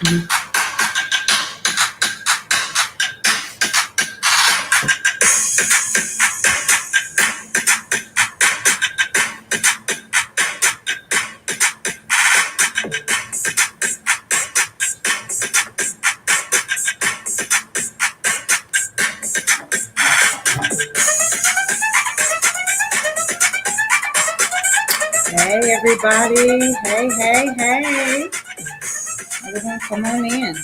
Hey, everybody. Hey, hey, hey. Everyone, come on in.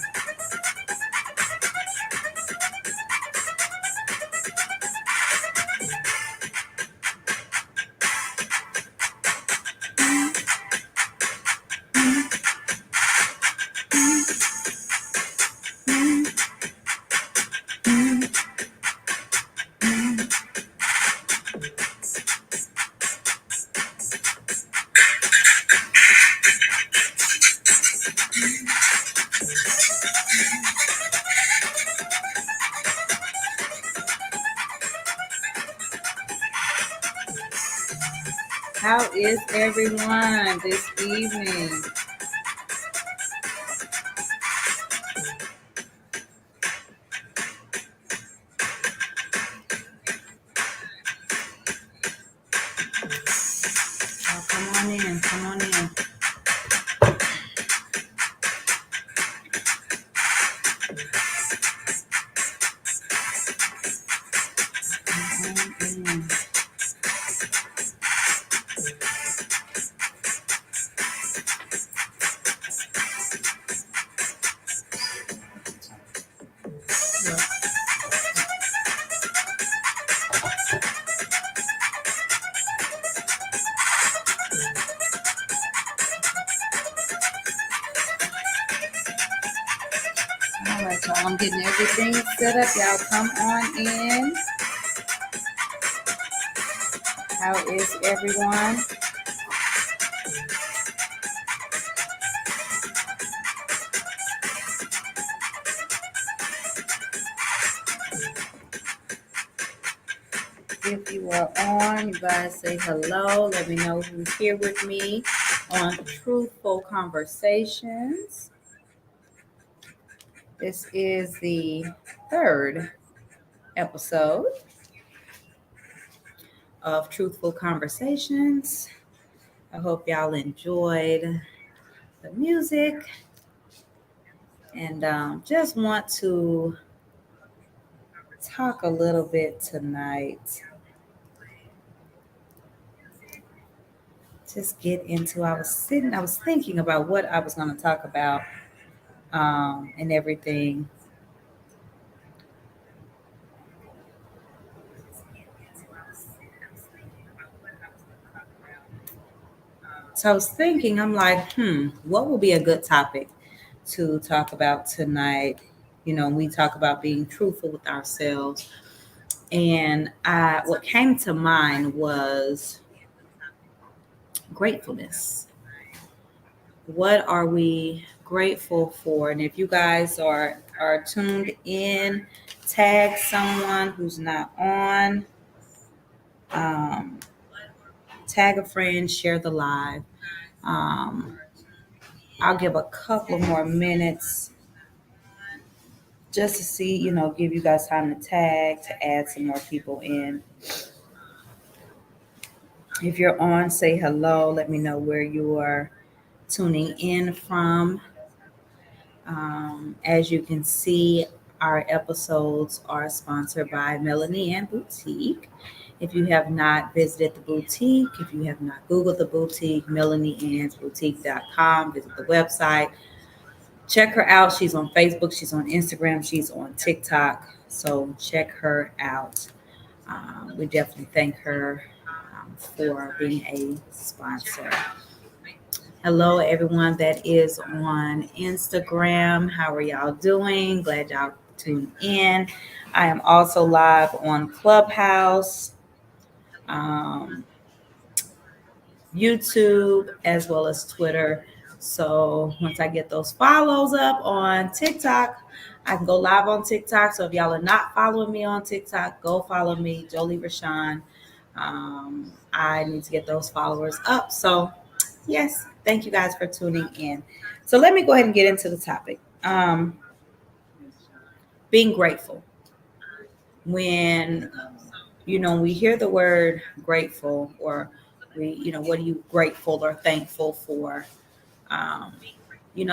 How is everyone this evening? Oh, come on in, come on in. All right, y'all. I'm getting everything set up. Y'all come on in. How is everyone? If you are on, you guys say hello. Let me know who's here with me on Truthful Conversations. This is the third episode of Truthful Conversations. I hope y'all enjoyed the music and just want to talk a little bit tonight. Just get into, I was thinking about what I was going to talk about and everything. So I was thinking, I'm like, what will be a good topic to talk about tonight? You know, we talk about being truthful with ourselves. And what came to mind was gratefulness. What are we grateful for? And if you guys are tuned in, tag someone who's not on, um, tag a friend, share the live. Um, I'll give a couple more minutes just to see, give you guys time to tag, to add some more people in. If you're on, say hello. Let me know where you are tuning in from. As you can see, our episodes are sponsored by Melanie Ann Boutique. If you have not visited the boutique, if you have not Googled the boutique, MelanieAnnsBoutique.com, visit the website. Check her out. She's on Facebook. She's on Instagram. She's on TikTok. So check her out. We definitely thank her for being a sponsor. Hello, everyone that is on Instagram. How are y'all doing? Glad y'all tuned in. I am also live on Clubhouse, YouTube, as well as Twitter. So once I get those follows up on TikTok, I can go live on TikTok. So if y'all are not following me on TikTok, go follow me, Jolie Rashawn. I need to get those followers up. So yes, thank you guys for tuning in. So let me go ahead and get into the topic. Um, being grateful. When we hear the word grateful, or what are you grateful or thankful for? Um,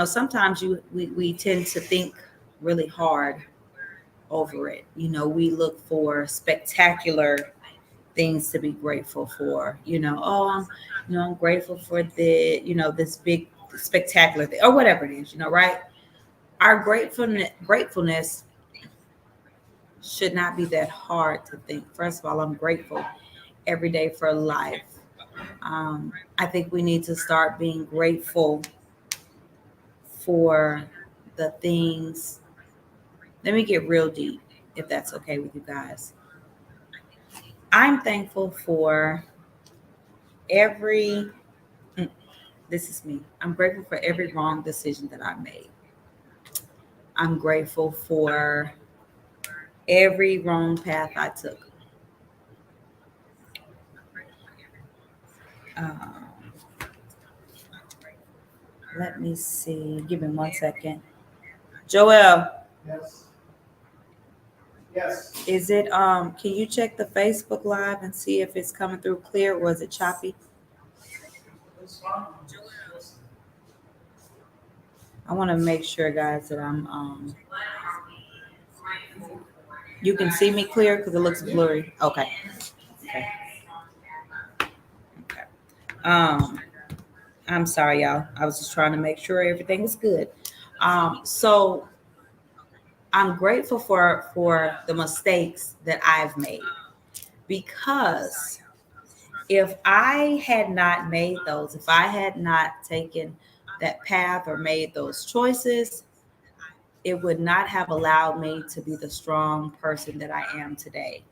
sometimes we tend to think really hard over it. We look for spectacular things to be grateful for. I'm grateful for this big spectacular thing or whatever it is. Right? Our gratefulness should not be that hard to think. First of all, I'm grateful every day for life. I think we need to start being grateful for the things. Let me get real deep, if that's okay with you guys. I'm thankful for every, mm, this is me. I'm grateful for every wrong decision that I made. I'm grateful for every wrong path I took. Um, let me see. Give me 1 second. Joel, Yes. Yes. is it can you check the Facebook live and see if it's coming through clear, or is it choppy? It's fine. I want to make sure, guys, that I'm you can see me clear because it looks blurry. Okay. Okay. Okay. I'm sorry, y'all. I was just trying to make sure everything was good. So I'm grateful for the mistakes that I've made, because if I had not made those, if I had not taken that path or made those choices, it would not have allowed me to be the strong person that I am today.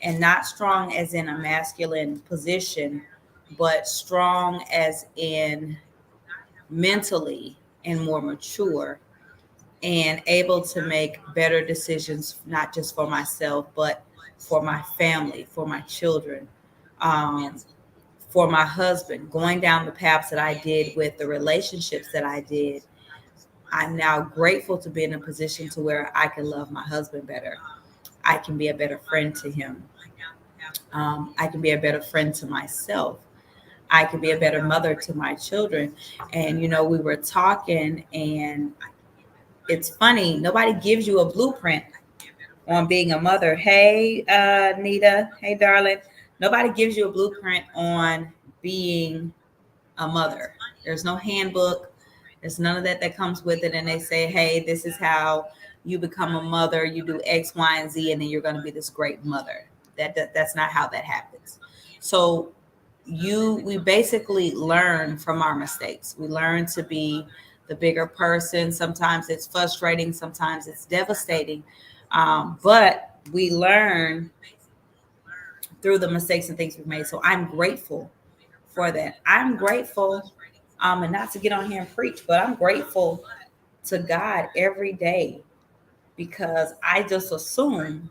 And not strong as in a masculine position, but strong as in mentally and more mature and able to make better decisions, not just for myself, but for my family, for my children, um, for my husband, going down the paths that I did with the relationships that I did. I'm now grateful to be in a position to where I can love my husband better. I can be a better friend to him. I can be a better friend to myself. I can be a better mother to my children. And, we were talking, and it's funny, nobody gives you a blueprint on being a mother. Hey, Nita. Hey, darling. Nobody gives you a blueprint on being a mother. There's no handbook. There's none of that comes with it. And they say, hey, this is how you become a mother. You do X, Y, and Z, and then you're going to be this great mother. That's not how that happens. So we basically learn from our mistakes. We learn to be the bigger person. Sometimes it's frustrating. Sometimes it's devastating. But we learn through the mistakes and things we've made. So I'm grateful for that. I'm grateful, and not to get on here and preach, but I'm grateful to God every day, because I just assume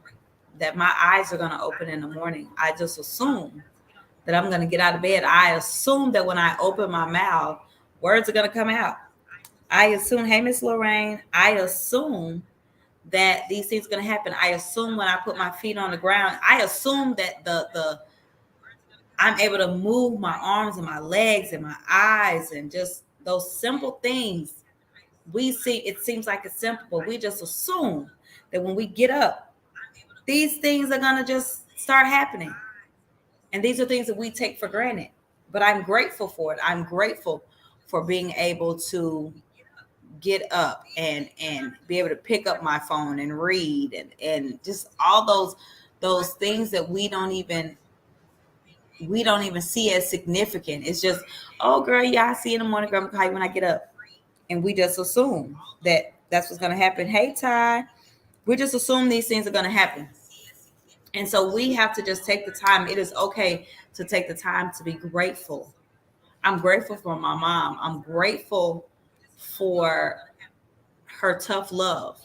that my eyes are going to open in the morning. I just assume that I'm going to get out of bed. I assume that when I open my mouth, words are going to come out. I assume, hey, Miss Lorraine, I assume that these things are going to happen. I assume when I put my feet on the ground, I assume that the I'm able to move my arms and my legs and my eyes, and just those simple things. It seems like it's simple, but we just assume that when we get up, these things are going to just start happening. And these are things that we take for granted. But I'm grateful for it. I'm grateful for being able to get up and be able to pick up my phone and read, and just all those things that we don't even see as significant. It's just, oh girl, yeah, I see you in the morning, girl, I'm gonna call you when I get up. And we just assume that that's what's gonna happen. Hey Ty, we just assume these things are gonna happen. And so we have to just take the time. It is okay to take the time to be grateful. I'm grateful for my mom. I'm grateful for her tough love,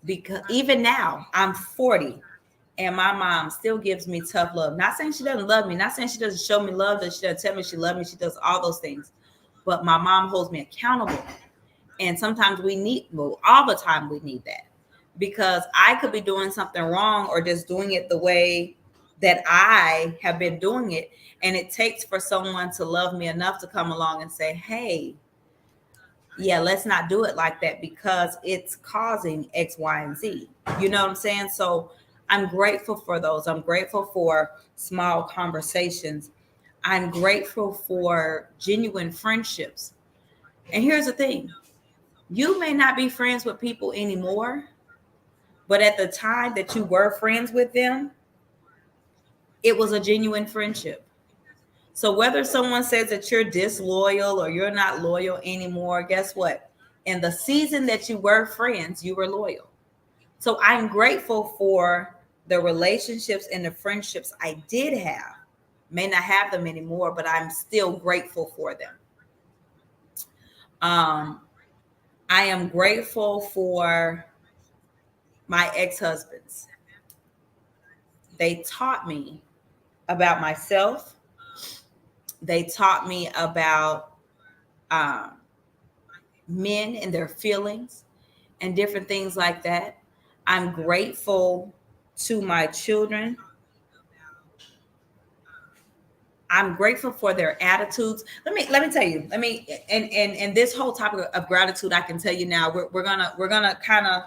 because even now I'm 40 and my mom still gives me tough love. Not saying she doesn't love me, not saying she doesn't show me love, that she doesn't tell me she loves me. She does all those things. But my mom holds me accountable. And sometimes we need, well, all the time we need that, because I could be doing something wrong or just doing it the way that I have been doing it. And it takes for someone to love me enough to come along and say, hey, yeah, let's not do it like that because it's causing X, Y, and Z. You know what I'm saying? So I'm grateful for those. I'm grateful for small conversations. I'm grateful for genuine friendships. And here's the thing, you may not be friends with people anymore, but at the time that you were friends with them, it was a genuine friendship. So whether someone says that you're disloyal or you're not loyal anymore, guess what? In the season that you were friends, you were loyal. So I'm grateful for the relationships and the friendships I did have. May not have them anymore, but I'm still grateful for them. I am grateful for my ex-husbands. They taught me about myself. They taught me about um, men and their feelings and different things like that. I'm grateful to my children. I'm grateful for their attitudes. Let me tell you. And this whole topic of gratitude, I can tell you now. We're gonna kind of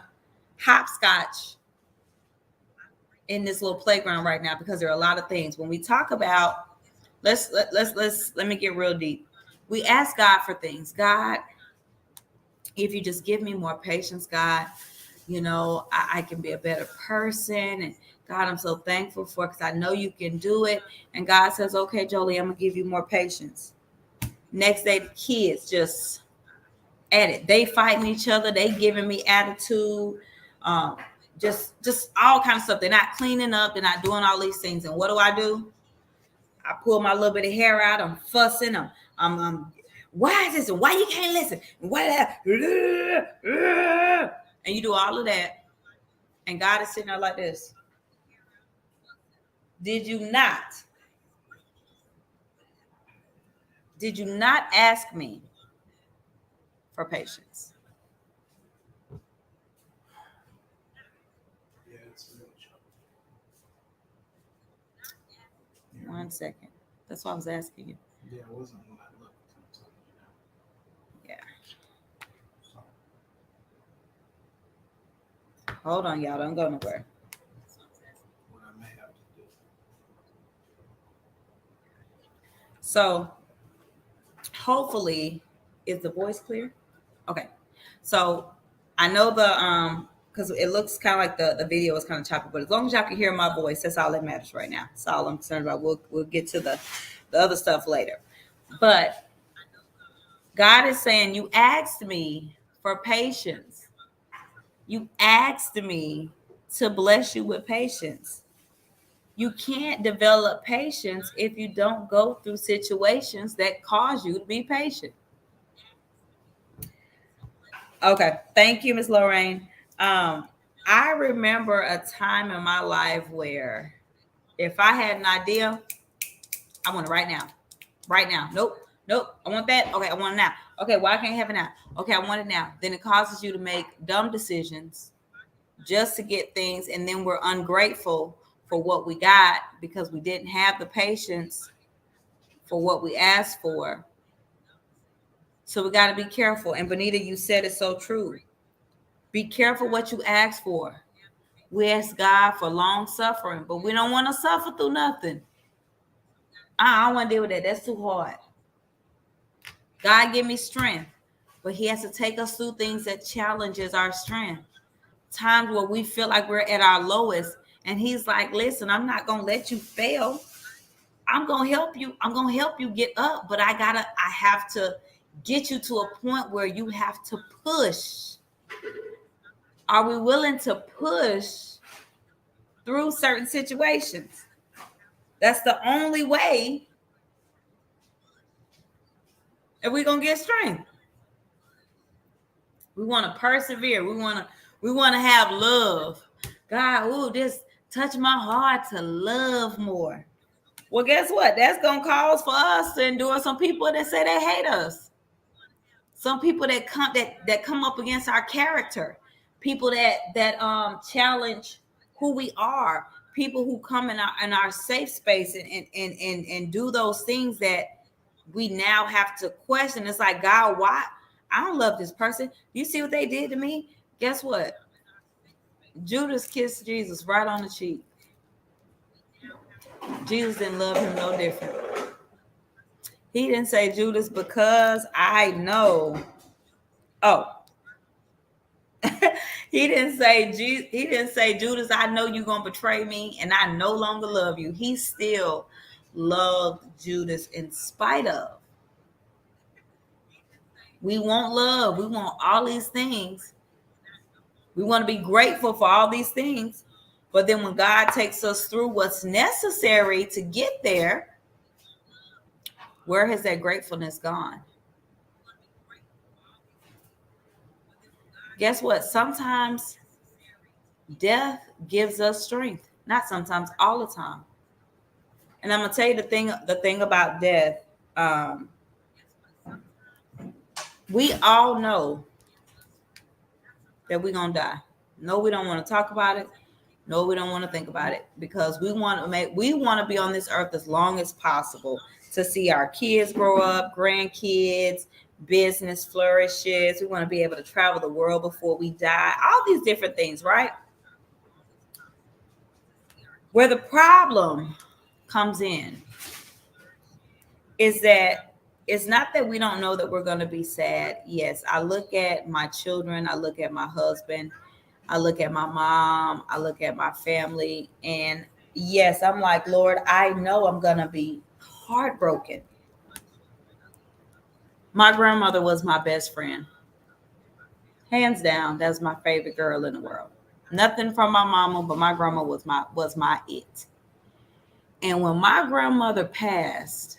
hopscotch in this little playground right now because there are a lot of things when we talk about. Let me get real deep. We ask God for things. God, if you just give me more patience, God, I can be a better person. And God, I'm so thankful for, because I know you can do it. And God says, okay, Jolie, I'm gonna give you more patience. Next day, the kids just at it. They fighting each other. They giving me attitude. Just all kinds of stuff. They're not cleaning up. They're not doing all these things. And what do? I pull my little bit of hair out. I'm fussing. I'm why is this? Why you can't listen? Why that? And you do all of that. And God is sitting there like this. Did you not ask me for patience? Yeah, it's really challenging. 1 second. That's what I was asking you. Yeah, it wasn't when I looked. Yeah. Hold on, y'all. Don't go nowhere. What I may have to do. So hopefully, is the voice clear? Okay. So I know because it looks kind of like the video is kind of choppy, but as long as y'all can hear my voice, that's all that matters right now. That's all I'm concerned about. We'll get to the other stuff later. But God is saying, you asked me for patience. You asked me to bless you with patience. You can't develop patience if you don't go through situations that cause you to be patient. Okay. Thank you, Miss Lorraine. I remember a time in my life where if I had an idea, I want it right now. Right now. Nope. I want that. Okay, I want it now. Okay, why can't I have it now? Okay, I want it now. Then it causes you to make dumb decisions just to get things, and then we're ungrateful for what we got because we didn't have the patience for what we asked for. So we got to be careful. And Benita, you said it so true. Be careful what you ask for. We ask God for long suffering, but we don't want to suffer through nothing. I don't want to deal with that. That's too hard. God give me strength, but he has to take us through things that challenges our strength. Times where we feel like we're at our lowest, and he's like, listen, I'm not going to let you fail. I'm going to help you. I'm going to help you get up, but I have to get you to a point where you have to push. Are we willing to push through certain situations? That's the only way if we're going to get strength. We want to persevere. We want to have love. God, this touch my heart to love more. Well, guess what? That's going to cause for us to endure some people that say they hate us. Some people that come up against our character, people that challenge who we are, people who come in our safe space and do those things that we now have to question. It's like, God, why? I don't love this person. You see what they did to me? Guess what? Judas kissed Jesus right on the cheek. Jesus didn't love him no different. He didn't say, Judas, because I know. Oh, he didn't say, Judas, I know you're gonna betray me and I no longer love you. He still loved Judas in spite of. We want love. We want all these things. We want to be grateful for all these things. But then when God takes us through what's necessary to get there, where has that gratefulness gone? Guess what? Sometimes death gives us strength. Not sometimes, all the time. And I'm gonna tell you the thing about death. Um, we all know that we're gonna die. No, we don't want to talk about it. No, we don't want to think about it because we want to be on this earth as long as possible to see our kids grow up, grandkids, business flourishes. We want to be able to travel the world before we die. All these different things, right? Where the problem comes in is that it's not that we don't know that we're going to be sad. Yes, I look at my children, I look at my husband, I look at my mom, I look at my family, and yes, I'm like, Lord, I know I'm going to be heartbroken. My grandmother was my best friend. Hands down, that's my favorite girl in the world. Nothing from my mama, but my grandma was my it. And when my grandmother passed,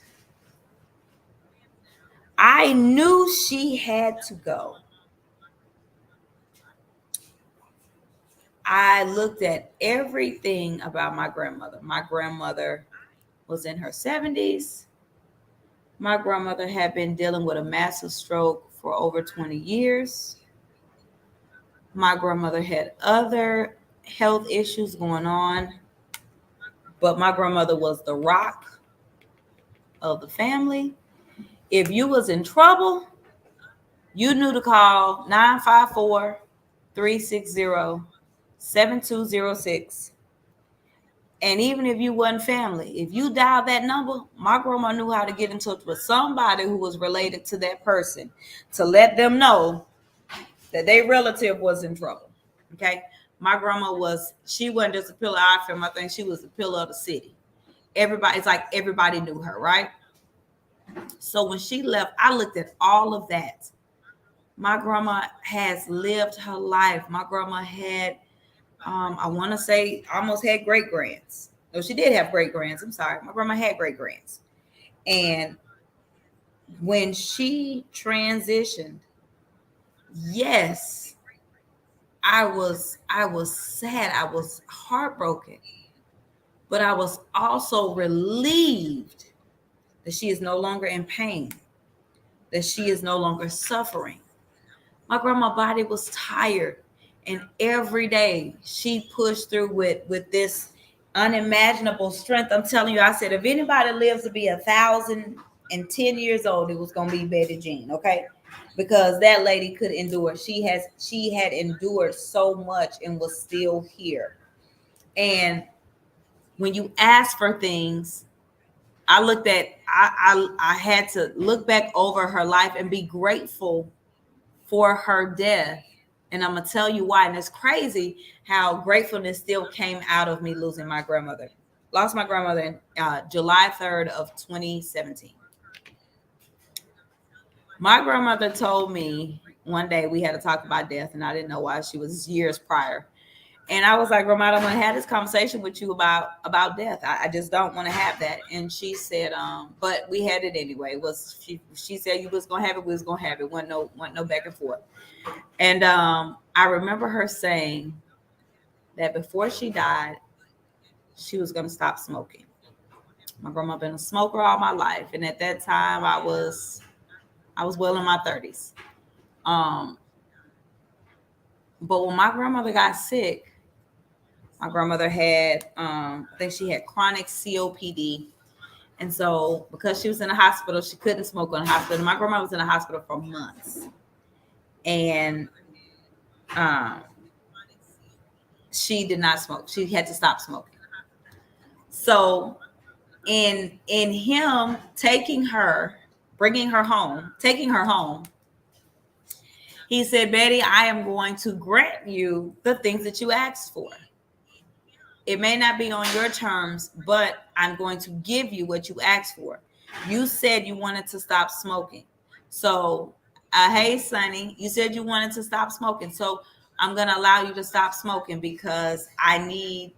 I knew she had to go. I looked at everything about my grandmother. My grandmother was in her 70s. My grandmother had been dealing with a massive stroke for over 20 years. My grandmother had other health issues going on, but my grandmother was the rock of the family. If you was in trouble, you knew to call 954-360-7206. And even if you wasn't family, if you dialed that number, my grandma knew how to get in touch with somebody who was related to that person to let them know that their relative was in trouble. Okay. My grandma she wasn't just a pillar of our family. I think she was a pillar of the city. It's like everybody knew her, right? So when she left, I looked at all of that. My grandma has lived her life. My grandma had, I want to say, almost had great grands. No, she did have great grands. I'm sorry. My grandma had great grands. And when she transitioned, yes, I was sad. I was heartbroken. But I was also relieved that she is no longer in pain, that she is no longer suffering. My grandma's body was tired, and every day she pushed through with this unimaginable strength. I'm telling you, I said, if anybody lives to be 1,010 years old, it was gonna be Betty Jean, okay? Because that lady could endure. She had endured so much and was still here. And when you ask for things, I had to look back over her life and be grateful for her death. And I'm gonna tell you why. And it's crazy how gratefulness still came out of me losing my grandmother. Lost my grandmother in July 3rd of 2017. My grandmother told me one day we had to talk about death, and I didn't know why. She was years prior. And I was like, Grandma, I don't want to have this conversation with you about death. I just don't want to have that. And she said, but we had it anyway. She said you was gonna have it, we was gonna have it. Wasn't no back and forth. And I remember her saying that before she died, she was gonna stop smoking. My grandma been a smoker all my life, and at that time I was I was well in my 30s. Um, but when my grandmother got sick, my grandmother had, I think she had chronic COPD. And so because she was in the hospital, she couldn't smoke in the hospital. My grandma was in the hospital for months. And um, she did not smoke. She had to stop smoking. So in him taking her home, he said, Betty, I am going to grant you the things that you asked for. It may not be on your terms, but I'm going to give you what you asked for. You said you wanted to stop smoking. So, hey, Sonny, you said you wanted to stop smoking. So I'm going to allow you to stop smoking because I need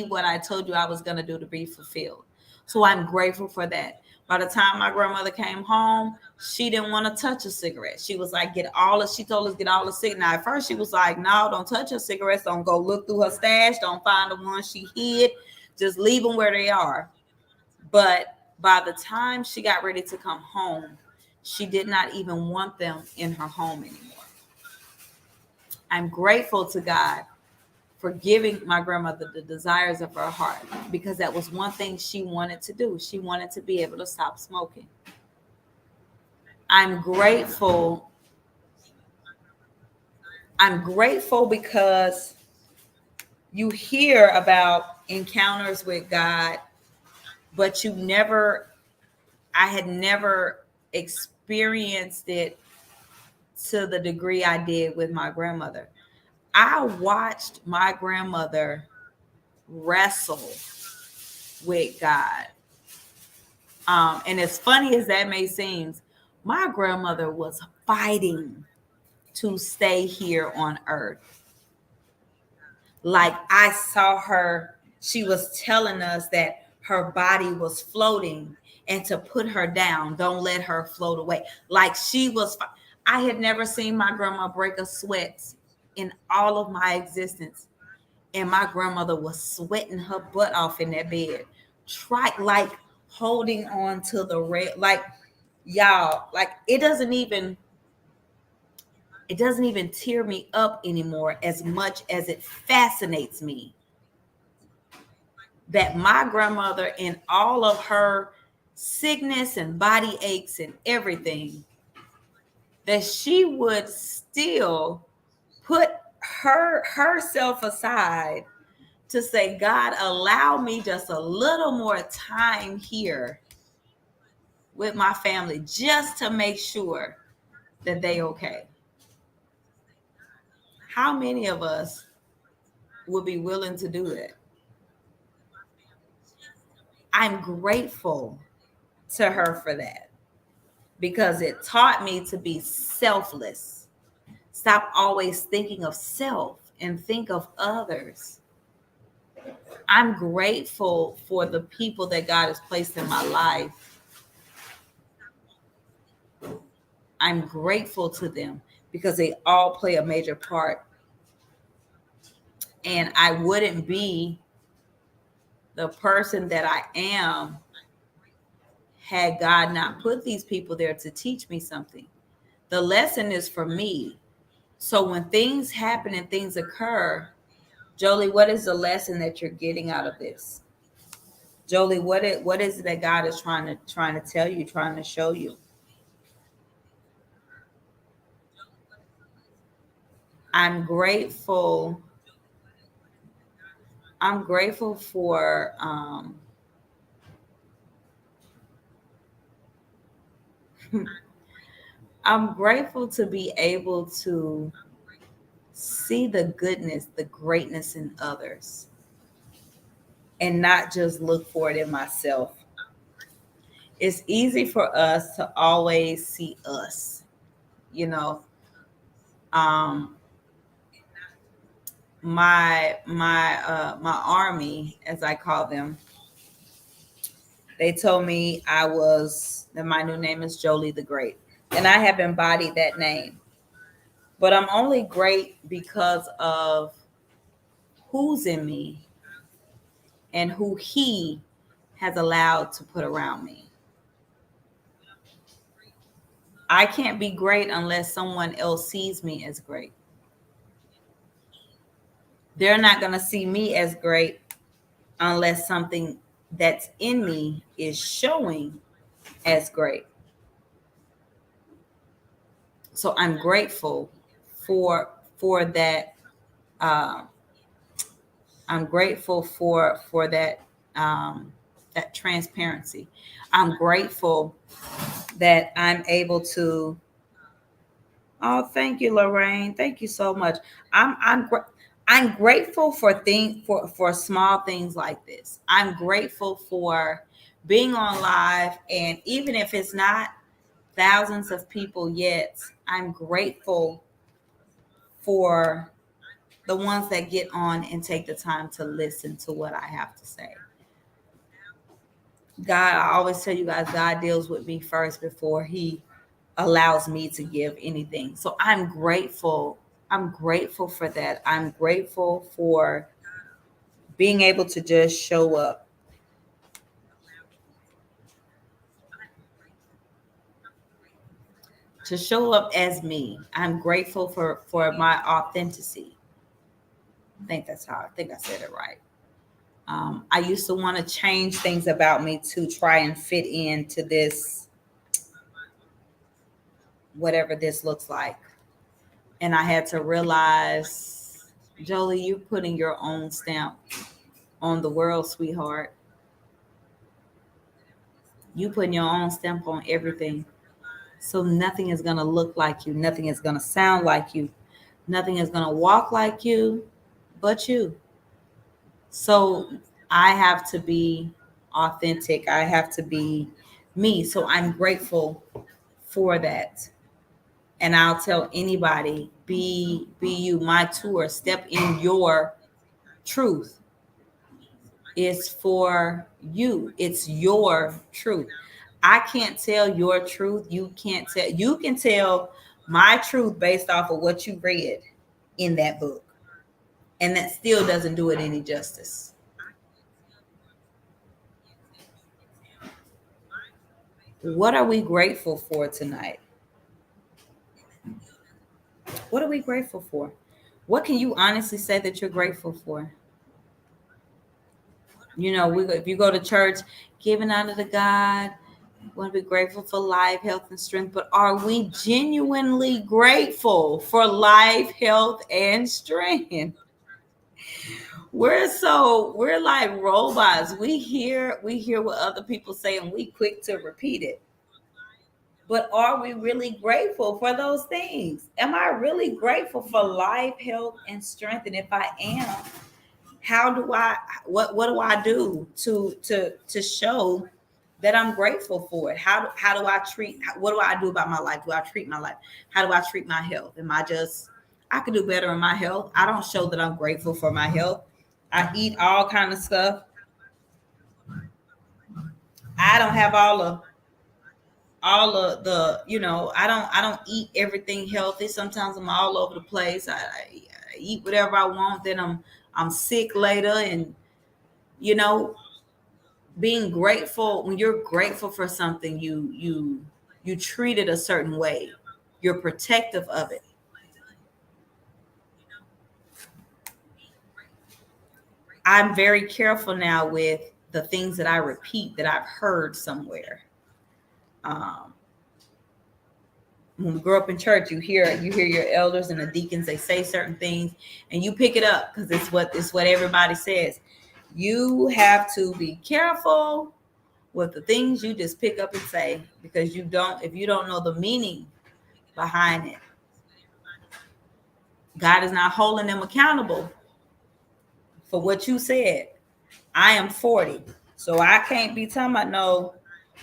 what I told you I was going to do to be fulfilled. So I'm grateful for that. By the time my grandmother came home, she didn't want to touch a cigarette. She was like, she told us get all the cigarettes. Now, at first she was like, no, don't touch her cigarettes. Don't go look through her stash. Don't find the ones she hid. Just leave them where they are. But by the time she got ready to come home, she did not even want them in her home anymore. I'm grateful to God for giving my grandmother the desires of her heart, because that was one thing she wanted to do. She wanted to be able to stop smoking. I'm grateful. I'm grateful because you hear about encounters with God, but I had never experienced it to the degree I did with my grandmother. I watched my grandmother wrestle with God. And as funny as that may seem, my grandmother was fighting to stay here on earth. Like I saw her, she was telling us that her body was floating and to put her down, don't let her float away. Like I had never seen my grandma break a sweat in all of my existence. And my grandmother was sweating her butt off in that bed, like holding on to the rail, like y'all, like it doesn't even tear me up anymore as much as it fascinates me that my grandmother, in all of her sickness and body aches and everything, that she would still put herself aside to say, God, allow me just a little more time here with my family just to make sure that they okay. How many of us would be willing to do that? I'm grateful to her for that because it taught me to be selfless. Stop always thinking of self and think of others. I'm grateful for the people that God has placed in my life. I'm grateful to them because they all play a major part. And I wouldn't be the person that I am had God not put these people there to teach me something. The lesson is for me. So when things happen and things occur, Jolie, what is the lesson that you're getting out of this? Jolie, what is it that God is trying to tell you, trying to show you? I'm grateful. I'm grateful for I'm grateful to be able to see the goodness, the greatness in others and not just look for it in myself. It's easy for us to always see us, you know. Um, my army, as I call them, they told me that my new name is Jolie the Great, and I have embodied that name. But I'm only great because of who's in me and who He has allowed to put around me. I can't be great unless someone else sees me as great. They're not going to see me as great unless something that's in me is showing as great. So I'm grateful for that. Uh, I'm grateful for that that transparency. I'm grateful that I'm able to. Oh, thank you, Lorraine. Thank you so much. I'm grateful for small things like this. I'm grateful for being on live, and even if it's not thousands of people yet, I'm grateful for the ones that get on and take the time to listen to what I have to say. God, I always tell you guys, God deals with me first before He allows me to give anything. So I'm grateful. I'm grateful for that. I'm grateful for being able to just show up. To show up as me. I'm grateful for my authenticity. I think I said it right. I used to want to change things about me to try and fit into this, whatever this looks like. And I had to realize, Jolie, you're putting your own stamp on the world, sweetheart. You putting your own stamp on everything. So nothing is going to look like you. Nothing is going to sound like you. Nothing is going to walk like you but you. So I have to be authentic. I have to be me. So I'm grateful for that. And I'll tell anybody, be you. My tour, Step in Your Truth, is for you. It's your truth. I can't tell your truth. You can't tell. You can tell my truth based off of what you read in that book. And that still doesn't do it any justice. What are we grateful for tonight? What are we grateful for? What can you honestly say that you're grateful for? You know, if you go to church, giving honor to God, want to be grateful for life, health, and strength. But are we genuinely grateful for life, health, and strength? We're like robots. We hear what other people say and we quick to repeat it. But are we really grateful for those things? Am I really grateful for life, health, and strength? And if I am, how do I what do I do to show that I'm grateful for it? How do I treat, what do I do about my life? Do I treat my life? How do I treat my health? I could do better in my health. I don't show that I'm grateful for my health. I eat all kind of stuff. I don't have all of the, I don't eat everything healthy. Sometimes I'm all over the place. I eat whatever I want, then I'm sick later. And you know being grateful, when you're grateful for something, you treat it a certain way. You're protective of it. I'm very careful now with the things that I repeat that I've heard somewhere. um, when we grow up in church, you hear your elders and the deacons, they say certain things and you pick it up because it's what everybody says. You have to be careful with the things you just pick up and say, because if you don't know the meaning behind it, God is not holding them accountable for what you said. I am 40, so I can't be talking about no,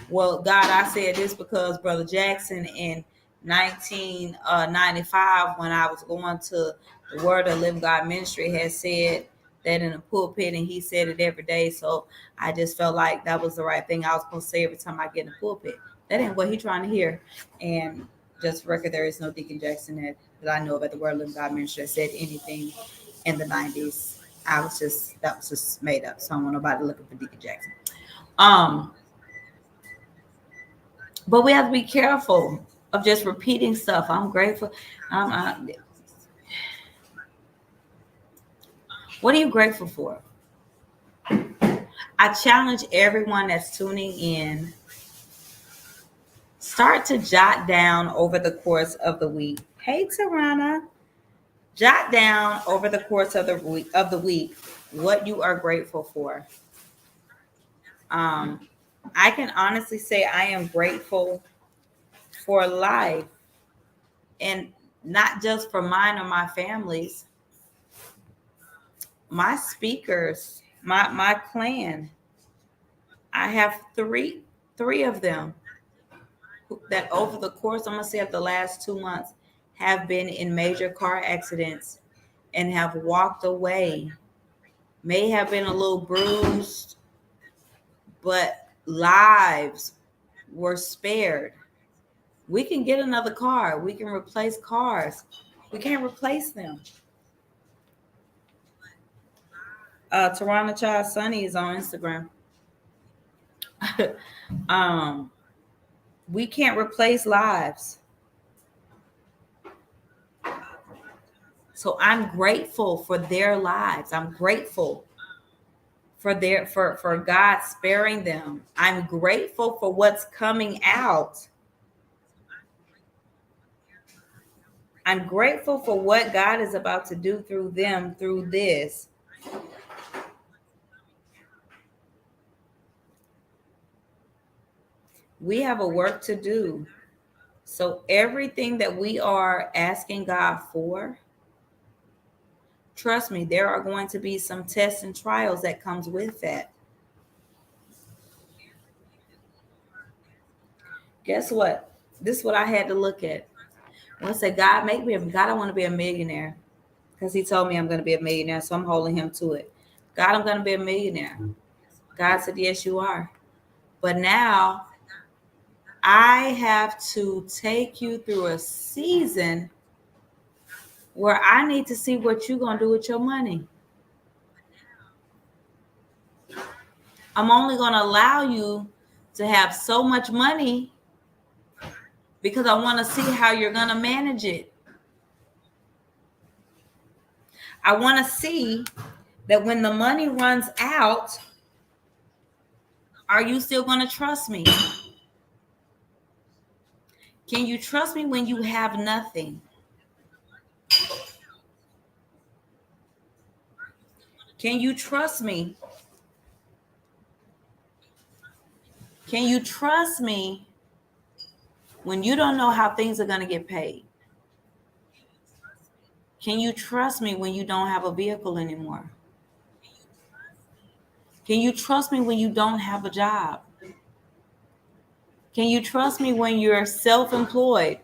well, God, I said this because Brother Jackson in 1995, when I was going to the Word of Living God Ministry, had said that in the pulpit, and he said it every day. So I just felt like that was the right thing I was supposed to say every time I get in the pulpit. That ain't what he's trying to hear. And just for record, there is no Deacon Jackson that I know of at the Word of Living God Ministry that said anything in the 90s. That was just made up. So I don't want nobody looking for Deacon Jackson. But we have to be careful. of just repeating stuff. I'm grateful. What are you grateful for? I challenge everyone that's tuning in, start to jot down over the course of the week. Hey, Tarana, jot down over the course of the week what you are grateful for. Um, I can honestly say I am grateful for life, and not just for mine or my family's, my speakers, my clan. I have three of them that over the course, I'm gonna say, of the last 2 months, have been in major car accidents and have walked away. May have been a little bruised, but lives were spared. We can get another car. We can replace cars. We can't replace them. Tarana Child Sunny is on Instagram. um, we can't replace lives. So I'm grateful for their lives. I'm grateful for God sparing them. I'm grateful for what's coming out. I'm grateful for what God is about to do through them through this. We have a work to do. So everything that we are asking God for, trust me, there are going to be some tests and trials that comes with that. Guess what? This is what I had to look at. When I said, God, make me, God, I want to be a millionaire. Because he told me I'm going to be a millionaire. So I'm holding him to it. God, I'm going to be a millionaire. God said, yes, you are. But now I have to take you through a season where I need to see what you're going to do with your money. I'm only going to allow you to have so much money because I want to see how you're going to manage it. I want to see that when the money runs out, are you still going to trust me? Can you trust me when you have nothing? Can you trust me? Can you trust me when you don't know how things are going to get paid? Can you trust me when you don't have a vehicle anymore? Can you trust me when you don't have a job? Can you trust me when you're self-employed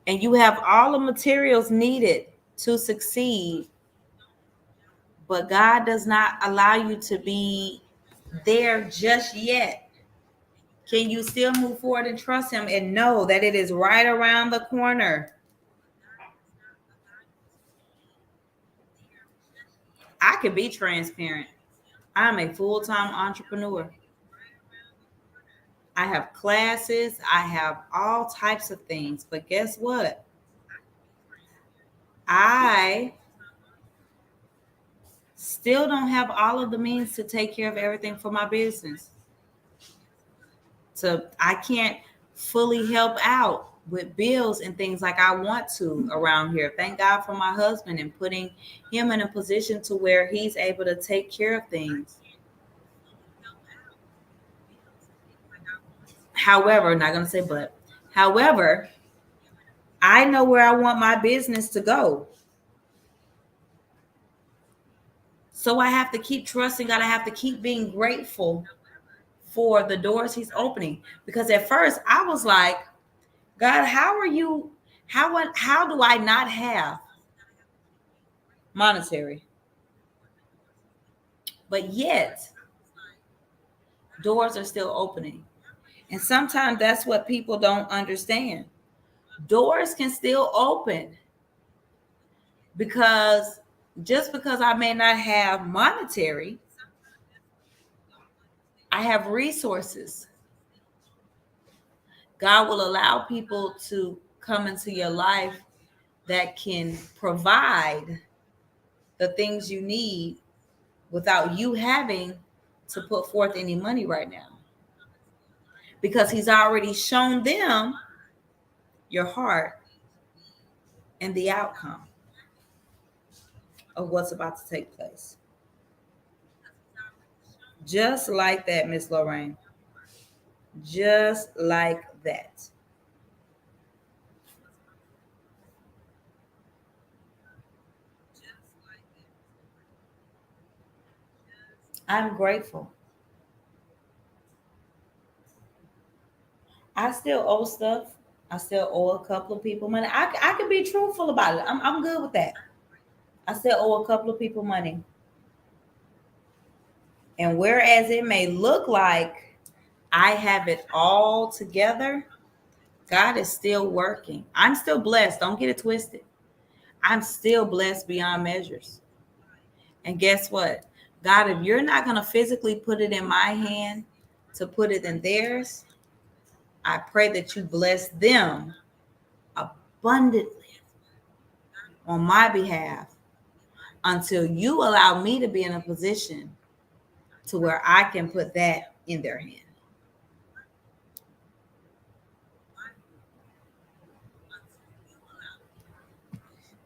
and you have all the materials needed to succeed, but God does not allow you to be there just yet? Can you still move forward and trust him and know that it is right around the corner? I can be transparent. I'm a full-time entrepreneur. I have classes, I have all types of things, but guess what? I still don't have all of the means to take care of everything for my business. So I can't fully help out with bills and things like I want to around here. Thank God for my husband and putting him in a position to where he's able to take care of things. However, not going to say but, however, I know where I want my business to go. So I have to keep trusting God. I have to keep being grateful for the doors he's opening. Because at first I was like, God, how do I not have monetary? But yet doors are still opening. And sometimes that's what people don't understand. Doors can still open because just because I may not have monetary, I have resources. God will allow people to come into your life that can provide the things you need without you having to put forth any money right now. Because he's already shown them your heart and the outcome of what's about to take place. Just like that, Miss Lorraine. Just like that. I'm grateful. I still owe stuff. I still owe a couple of people money. I can be truthful about it. I'm good with that. I still owe a couple of people money. And whereas it may look like I have it all together, God is still working. I'm still blessed. Don't get it twisted. I'm still blessed beyond measures. And guess what? God, if you're not going to physically put it in my hand to put it in theirs, I pray that you bless them abundantly on my behalf until you allow me to be in a position to where I can put that in their hand.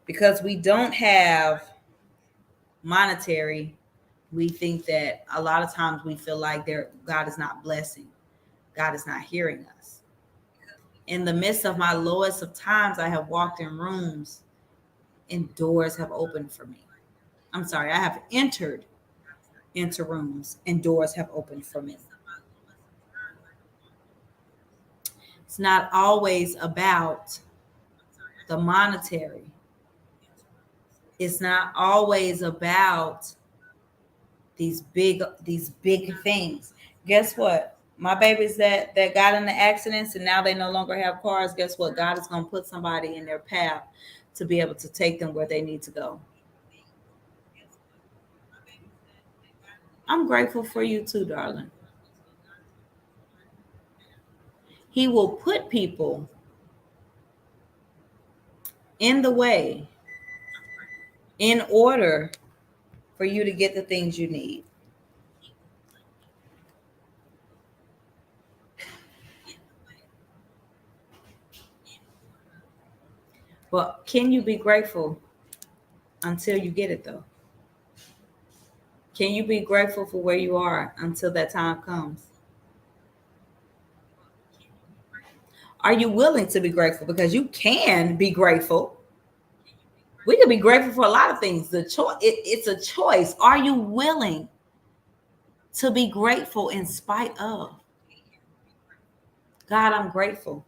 Because we don't have monetary, we think that a lot of times we feel like God is not blessing, God is not hearing us. In the midst of my lowest of times, I have walked in rooms and doors have opened for me. I'm sorry, I have entered into rooms and doors have opened for me. It's not always about the monetary. It's not always about these big things. Guess what? My babies that got in the accidents and now they no longer have cars, guess what? God is going to put somebody in their path to be able to take them where they need to go. I'm grateful for you too, darling. He will put people in the way in order for you to get the things you need. But can you be grateful until you get it though? Can you be grateful for where you are until that time comes? Are you willing to be grateful? Because you can be grateful. We can be grateful for a lot of things. It's a choice. Are you willing to be grateful in spite of? God, I'm grateful.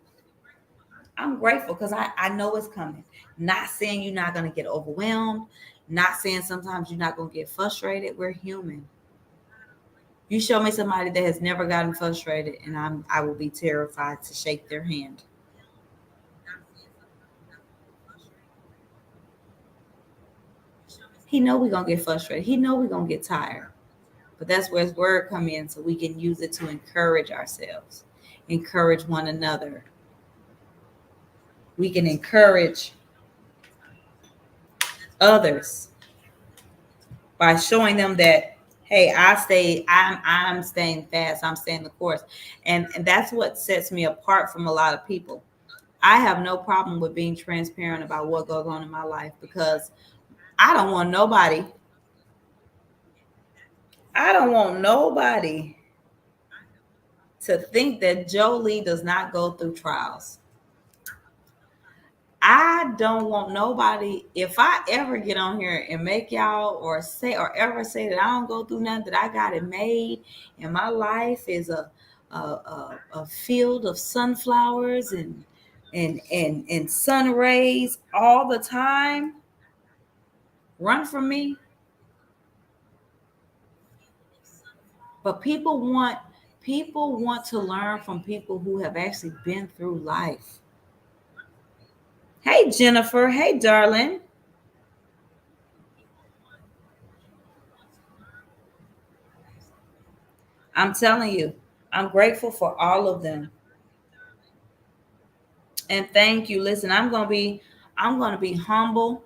I'm grateful because I know it's coming. Not saying you're not going to get overwhelmed. Not saying sometimes you're not going to get frustrated. We're human. You show me somebody that has never gotten frustrated, and I will be terrified to shake their hand. He know we're gonna get frustrated. He know we're gonna get tired. But that's where his word come in, so we can use it to encourage ourselves, encourage one another. We can encourage others by showing them that, hey, I'm staying fast, I'm staying the course. And that's what sets me apart from a lot of people. I have no problem with being transparent about what goes on in my life because I don't want nobody, I don't want nobody to think that Jolie does not go through trials. I don't want nobody, if I ever get on here and make y'all ever say that I don't go through nothing, that I got it made and my life is a field of sunflowers and sun rays all the time, run from me. But people want to learn from people who have actually been through life. Hey Jennifer, hey darling. I'm telling you, I'm grateful for all of them. And thank you. Listen, I'm gonna be humble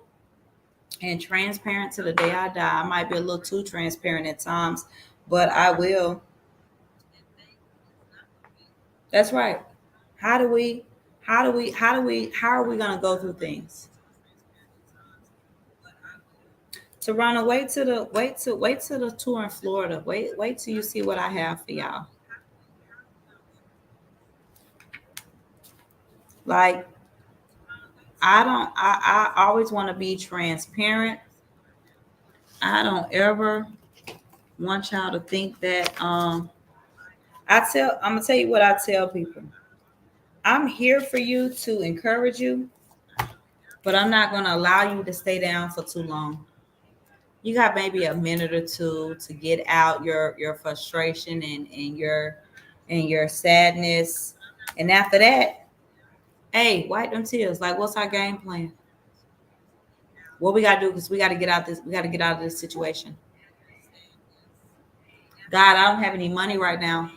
and transparent to the day I die. I might be a little too transparent at times, but I will. That's right. How do we how are we gonna go through things? To run away to the wait to the tour in Florida. Wait till you see what I have for y'all. Like I always want to be transparent. I don't ever want y'all to think that I'm gonna tell you what I tell people. I'm here for you to encourage you, but I'm not gonna allow you to stay down for too long. You got maybe a minute or two to get out your frustration and your sadness. And after that, hey, wipe them tears. Like, what's our game plan? What we gotta do? Because we gotta get out of this situation. God, I don't have any money right now.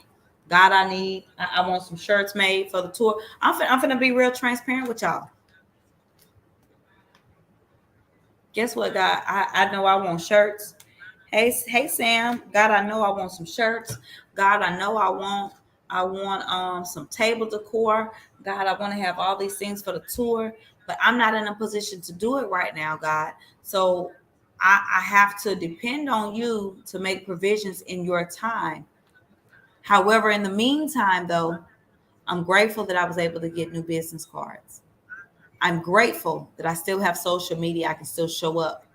God, I want some shirts made for the tour. I'm finna be real transparent with y'all. Guess what, God? I know I want shirts. Hey Sam, God, I know I want some shirts. God, I know I want some table decor. God, I want to have all these things for the tour, but I'm not in a position to do it right now, God. So I have to depend on you to make provisions in your time. However, in the meantime, though, I'm grateful that I was able to get new business cards. I'm grateful that I still have social media. I can still show up.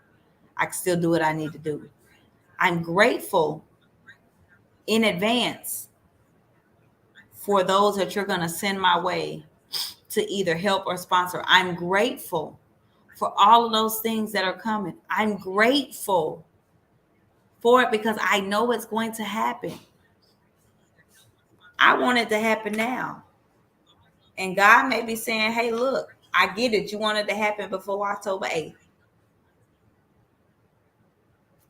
I can still do what I need to do. I'm grateful in advance for those that you're going to send my way to either help or sponsor. I'm grateful for all of those things that are coming. I'm grateful for it because I know it's going to happen. I want it to happen now. And God may be saying, hey, look, I get it. You want it to happen before October 8th.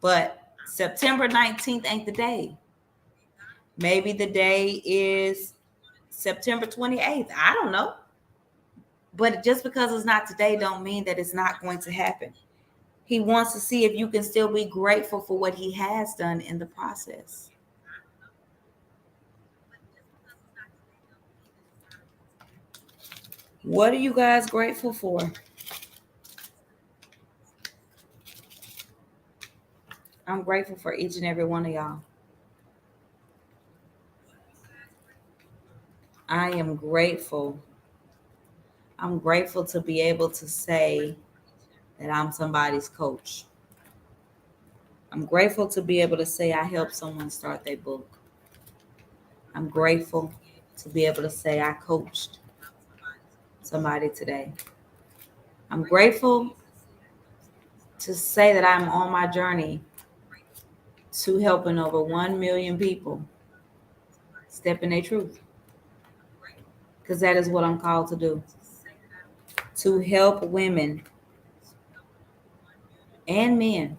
But September 19th ain't the day. Maybe the day is September 28th. I don't know. But just because it's not today don't mean that it's not going to happen. He wants to see if you can still be grateful for what he has done in the process. What are you guys grateful for? I'm grateful for each and every one of y'all. I am grateful. I'm grateful to be able to say that I'm somebody's coach. I'm grateful to be able to say I helped someone start their book. I'm grateful to be able to say I coached somebody today. I'm grateful to say that I'm on my journey to helping over 1 million people step in their truth. Because that is what I'm called to do, to help women and men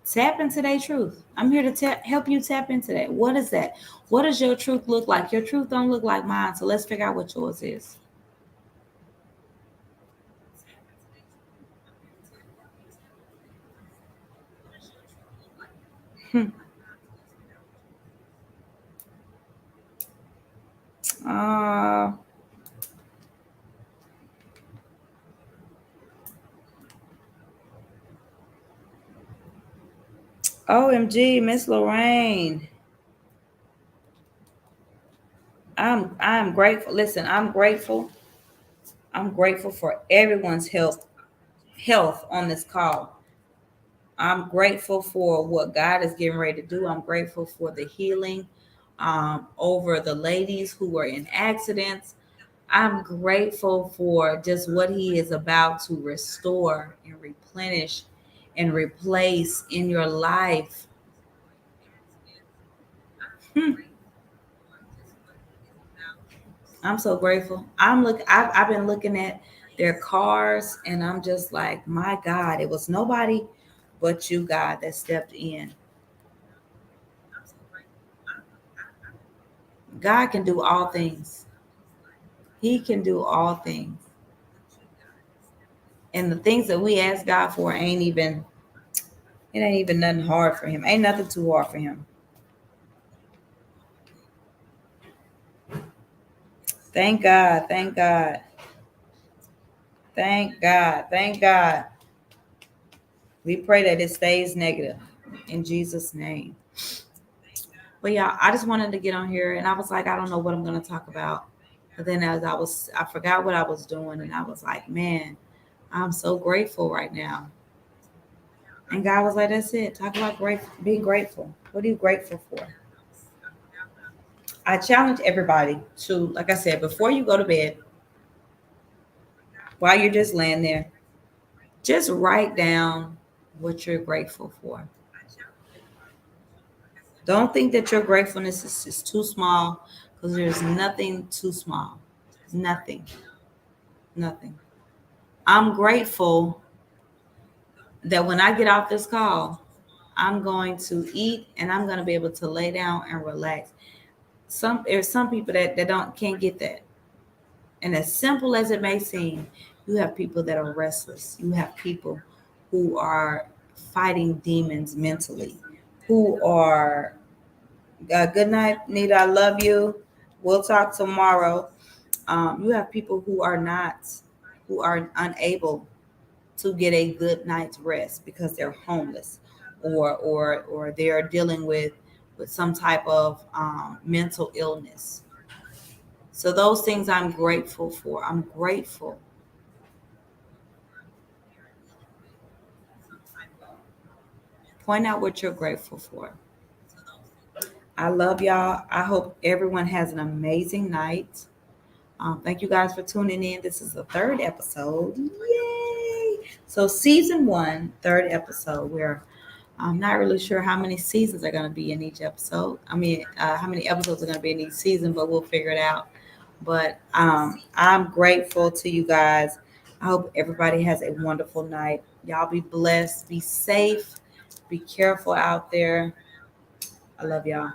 tap into their truth. I'm here to help you tap into that. What is that? What does your truth look like? Your truth don't look like mine, so let's figure out what yours is. Hmm. uh, OMG, Miss Lorraine. I'm grateful. Listen, I'm grateful. I'm grateful for everyone's health on this call. I'm grateful for what God is getting ready to do. I'm grateful for the healing over the ladies who were in accidents. I'm grateful for just what He is about to restore and replenish and replace in your life. Hmm. I'm so grateful. I've been looking at their cars and I'm just like, my God, it was nobody but you, God, that stepped in. God can do all things. He can do all things. And the things that we ask God for it ain't even nothing hard for him. Ain't nothing too hard for him. Thank God. Thank God. Thank God. Thank God. We pray that it stays negative in Jesus' name. But yeah, I just wanted to get on here and I was like, I don't know what I'm going to talk about. But then I forgot what I was doing and I was like, man, I'm so grateful right now. And God was like, that's it. Talk about being grateful. What are you grateful for? I challenge everybody to, like I said, before you go to bed, while you're just laying there, just write down what you're grateful for. Don't think that your gratefulness is too small because there's nothing too small. Nothing. Nothing. I'm grateful that when I get off this call, I'm going to eat and I'm going to be able to lay down and relax. There's some people that don't can't get that. And as simple as it may seem, you have people that are restless. You have people who are fighting demons mentally, who are good night, Nita. I love you. We'll talk tomorrow. You have people who are unable to get a good night's rest because they're homeless, or they are dealing with some type of mental illness. So those things I'm grateful for. I'm grateful. Point out what you're grateful for. I love y'all. I hope everyone has an amazing night. Thank you guys for tuning in. This is the third episode. Yay! So, season one, third episode. Where I'm not really sure how many seasons are going to be in each episode. I mean, how many episodes are going to be in each season, but we'll figure it out. But I'm grateful to you guys. I hope everybody has a wonderful night. Y'all be blessed, be safe, be careful out there. I love y'all.